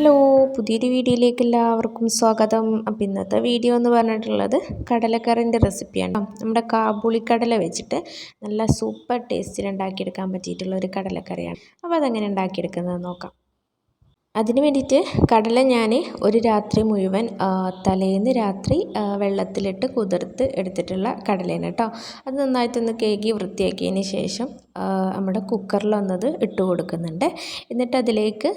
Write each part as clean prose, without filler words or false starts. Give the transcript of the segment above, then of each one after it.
Hello, പുതിയൊരു വീഡിയോയിലേക്ക് എല്ലാവർക്കും സ്വാഗതം. അപ്പോൾ ഇന്നത്തെ വീഡിയോ എന്ന് പറഞ്ഞിട്ടുള്ളത് കടലക്കറിൻ്റെ റെസിപ്പിയാണ്. നമ്മുടെ കാബൂളി കടല വെച്ചിട്ട് നല്ല സൂപ്പർ ടേസ്റ്റിൽ ഉണ്ടാക്കിയെടുക്കാൻ പറ്റിയിട്ടുള്ള ഒരു കടലക്കറിയാണ്. അപ്പോൾ അതെങ്ങനെ ഉണ്ടാക്കിയെടുക്കുന്നത് നോക്കാം. അതിന് വേണ്ടിയിട്ട് കടല ഞാൻ ഒരു രാത്രി മുഴുവൻ തലേന്ന് രാത്രി വെള്ളത്തിലിട്ട് കുതിർത്ത് എടുത്തിട്ടുള്ള കടലയാണ് കേട്ടോ. അത് നന്നായിട്ടൊന്ന് കഴുകി വൃത്തിയാക്കിയതിന് ശേഷം നമ്മുടെ കുക്കറിലൊന്നത് ഇട്ട് കൊടുക്കുന്നുണ്ട്. എന്നിട്ട് അതിലേക്ക്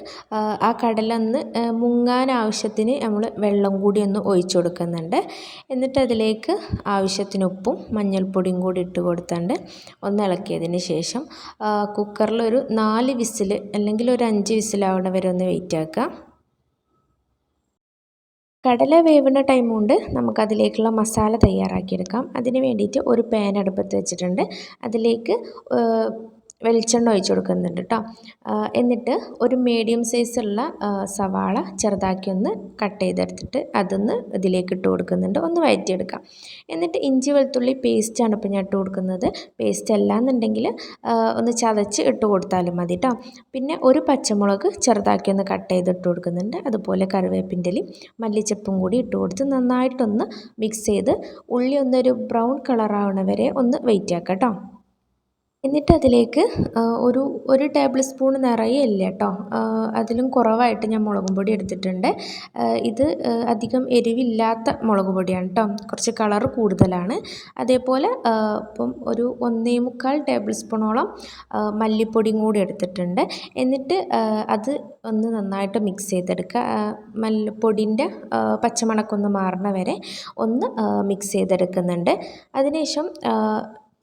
ആ കടല ഒന്ന് മുങ്ങാൻ ആവശ്യത്തിന് നമ്മൾ വെള്ളം കൂടി ഒന്ന് ഒഴിച്ചു കൊടുക്കുന്നുണ്ട്. എന്നിട്ട് അതിലേക്ക് ആവശ്യത്തിന് ഉപ്പും മഞ്ഞൾപ്പൊടിയും കൂടി ഇട്ട് കൊടുത്തുകൊണ്ട് ഒന്ന് ഇളക്കിയതിന് ശേഷം കുക്കറിലൊരു 4 വിസിൽ അല്ലെങ്കിൽ ഒരു 5 വിസിലാവണ വരെ ഒന്ന് വെയിറ്റ് ആക്കുക. കടല വേവുന്ന ടൈം കൊണ്ട് നമുക്കതിലേക്കുള്ള മസാല തയ്യാറാക്കിയെടുക്കാം. അതിന് വേണ്ടിയിട്ട് ഒരു പാൻ അടുപ്പത്ത് വെച്ചിട്ടുണ്ട്. അതിലേക്ക് വെളിച്ചെണ്ണ ഒഴിച്ച് കൊടുക്കുന്നുണ്ട് കേട്ടോ. എന്നിട്ട് ഒരു മീഡിയം സൈസുള്ള സവാള ചെറുതാക്കി ഒന്ന് കട്ട് ചെയ്തെടുത്തിട്ട് അതൊന്ന് ഇതിലേക്ക് ഇട്ട് കൊടുക്കുന്നുണ്ട്. ഒന്ന് വഴറ്റിയെടുക്കാം. എന്നിട്ട് ഇഞ്ചി വെളുത്തുള്ളി പേസ്റ്റാണ് ഇപ്പോൾ ഞാൻ ഇട്ട് കൊടുക്കുന്നത്. പേസ്റ്റ് അല്ലാന്നുണ്ടെങ്കിൽ ഒന്ന് ചതച്ച് ഇട്ട് കൊടുത്താലും മതി കേട്ടോ. പിന്നെ ഒരു പച്ചമുളക് ചെറുതാക്കി ഒന്ന് കട്ട് ചെയ്തിട്ട് കൊടുക്കുന്നുണ്ട്. അതുപോലെ കറിവേപ്പിൻ്റെ ഇലയും മല്ലിച്ചപ്പും കൂടി ഇട്ട് കൊടുത്ത് നന്നായിട്ടൊന്ന് മിക്സ് ചെയ്ത് ഉള്ളി ഒന്നൊരു ബ്രൗൺ കളറാവണ വരെ ഒന്ന് വെയിറ്റ് ആക്കാം കേട്ടോ. എന്നിട്ട് അതിലേക്ക് ഒരു ടേബിൾ സ്പൂൺ നിറയെ ഇല്ല കേട്ടോ, അതിലും കുറവായിട്ട് ഞാൻ മുളകും പൊടി എടുത്തിട്ടുണ്ട്. ഇത് അധികം എരിവില്ലാത്ത മുളക് പൊടിയാണ് കേട്ടോ, കുറച്ച് കളർ കൂടുതലാണ്. അതേപോലെ ഇപ്പം ഒരു 1.25 ടേബിൾ സ്പൂണോളം മല്ലിപ്പൊടിയും കൂടി എടുത്തിട്ടുണ്ട്. എന്നിട്ട് അത് ഒന്ന് നന്നായിട്ട് മിക്സ് ചെയ്തെടുക്കുക. മല്ലിപ്പൊടിൻ്റെ പച്ചമണക്കൊന്ന് മാറണ വരെ ഒന്ന് മിക്സ് ചെയ്തെടുക്കുന്നുണ്ട്. അതിനുശേഷം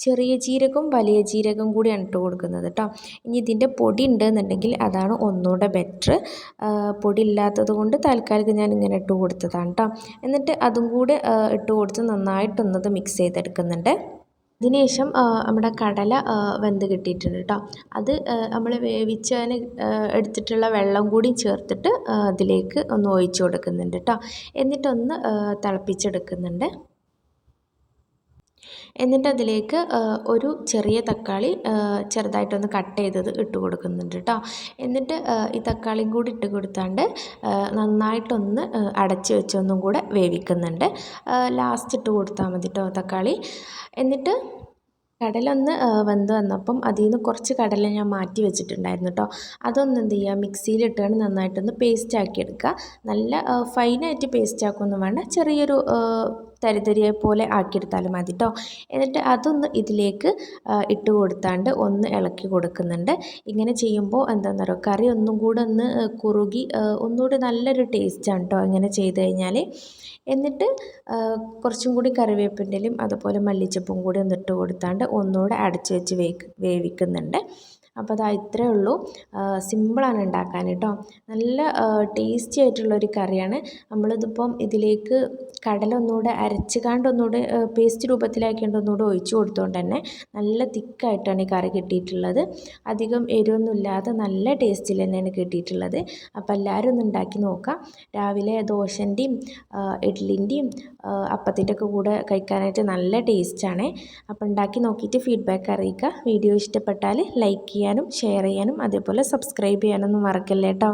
ചെറിയ ജീരകവും വലിയ ജീരകവും കൂടിയാണ് ഇട്ട് കൊടുക്കുന്നത് കേട്ടോ. ഇനി ഇതിൻ്റെ പൊടി ഉണ്ടെന്നുണ്ടെങ്കിൽ അതാണ് ഒന്നുകൂടെ ബെറ്റർ. പൊടി ഇല്ലാത്തത് കൊണ്ട് താൽക്കാലികം ഞാൻ ഇങ്ങനെ ഇട്ട് കൊടുത്തതാണ് കേട്ടോ. എന്നിട്ട് അതും കൂടെ ഇട്ട് കൊടുത്ത് നന്നായിട്ടൊന്നത് മിക്സ് ചെയ്തെടുക്കുന്നുണ്ട്. അതിനുശേഷം നമ്മുടെ കടല വെന്ത് കിട്ടിയിട്ടുണ്ട് കേട്ടോ. അത് നമ്മൾ വേവിച്ചതിന് എടുത്തിട്ടുള്ള വെള്ളം കൂടി ചേർത്തിട്ട് അതിലേക്ക് ഒന്ന് ഒഴിച്ച് കൊടുക്കുന്നുണ്ട് കേട്ടോ. എന്നിട്ടൊന്ന് തിളപ്പിച്ചെടുക്കുന്നുണ്ട്. എന്നിട്ട് അതിലേക്ക് ഒരു ചെറിയ തക്കാളി ചെറുതായിട്ടൊന്ന് കട്ട് ചെയ്തത് ഇട്ട് കൊടുക്കുന്നുണ്ട് കേട്ടോ. എന്നിട്ട് ഈ തക്കാളിയും കൂടി ഇട്ട് കൊടുത്താണ്ട് നന്നായിട്ടൊന്ന് അടച്ച് വെച്ചൊന്നും കൂടെ വേവിക്കുന്നുണ്ട്. ലാസ്റ്റ് ഇട്ട് കൊടുത്താൽ മതി കേട്ടോ തക്കാളി. എന്നിട്ട് കടലൊന്ന് വെന്ത് വന്നപ്പം അതിൽ നിന്ന് കുറച്ച് കടല ഞാൻ മാറ്റി വെച്ചിട്ടുണ്ടായിരുന്നു കേട്ടോ. അതൊന്ന് എന്ത് ചെയ്യുക, മിക്സിയിലിട്ടാണ് നന്നായിട്ടൊന്ന് പേസ്റ്റ് ആക്കിയെടുക്കുക. നല്ല ഫൈനായിട്ട് പേസ്റ്റ് ആക്കുകയൊന്നും വേണ്ട, ചെറിയൊരു തരിതരിയെ പോലെ ആക്കിയെടുത്താലും മതി കേട്ടോ. എന്നിട്ട് അതൊന്ന് ഇതിലേക്ക് ഇട്ട് കൊടുത്താണ്ട് ഒന്ന് ഇളക്കി കൊടുക്കുന്നുണ്ട്. ഇങ്ങനെ ചെയ്യുമ്പോൾ എന്താണെന്ന് പറയുക, കറി ഒന്നും കൂടെ ഒന്ന് കുറുകി ഒന്നുകൂടി നല്ലൊരു ടേസ്റ്റാണ് കേട്ടോ ഇങ്ങനെ ചെയ്ത് കഴിഞ്ഞാൽ. എന്നിട്ട് കുറച്ചും കൂടി കറിവേപ്പിൻ്റെ ഇലയും അതുപോലെ മല്ലിച്ചപ്പും കൂടി ഒന്ന് ഇട്ട് കൊടുത്താണ്ട് ഒന്നുകൂടെ അടച്ച് വെച്ച് വേവിക്കുന്നുണ്ട്. അപ്പോൾ അതാ ഇത്രയേ ഉള്ളൂ. സിമ്പിളാണ് ഉണ്ടാക്കാൻ കേട്ടോ. നല്ല ടേസ്റ്റി ആയിട്ടുള്ളൊരു കറിയാണ്. നമ്മളിതിപ്പം ഇതിലേക്ക് കടല ഒന്നുകൂടെ അരച്ചുകാണ്ട് ഒന്നുകൂടെ പേസ്റ്റ് രൂപത്തിലാക്കിയിട്ട് ഒന്നുകൂടെ ഒഴിച്ചു കൊടുത്തുകൊണ്ട് തന്നെ നല്ല തിക്കായിട്ടാണ് ഈ കറി കിട്ടിയിട്ടുള്ളത്. അധികം എരിവൊന്നും ഇല്ലാതെ നല്ല ടേസ്റ്റിൽ തന്നെയാണ് കിട്ടിയിട്ടുള്ളത്. അപ്പോൾ എല്ലാവരും ഒന്ന് ഉണ്ടാക്കി നോക്കാം. രാവിലെ ദോശൻ്റെയും ഇഡ്ലിൻ്റെയും അപ്പത്തിൻ്റെ ഒക്കെ കൂടെ കഴിക്കാനായിട്ട് നല്ല ടേസ്റ്റാണ്. അപ്പോൾ ഉണ്ടാക്കി നോക്കിയിട്ട് ഫീഡ്ബാക്ക് അറിയിക്കുക. വീഡിയോ ഇഷ്ടപ്പെട്ടാൽ ലൈക്ക് ചെയ്യാനും ഷെയർ ചെയ്യാനും അതേപോലെ സബ്സ്ക്രൈബ് ചെയ്യാനൊന്നും മറക്കല്ലേ കേട്ടോ.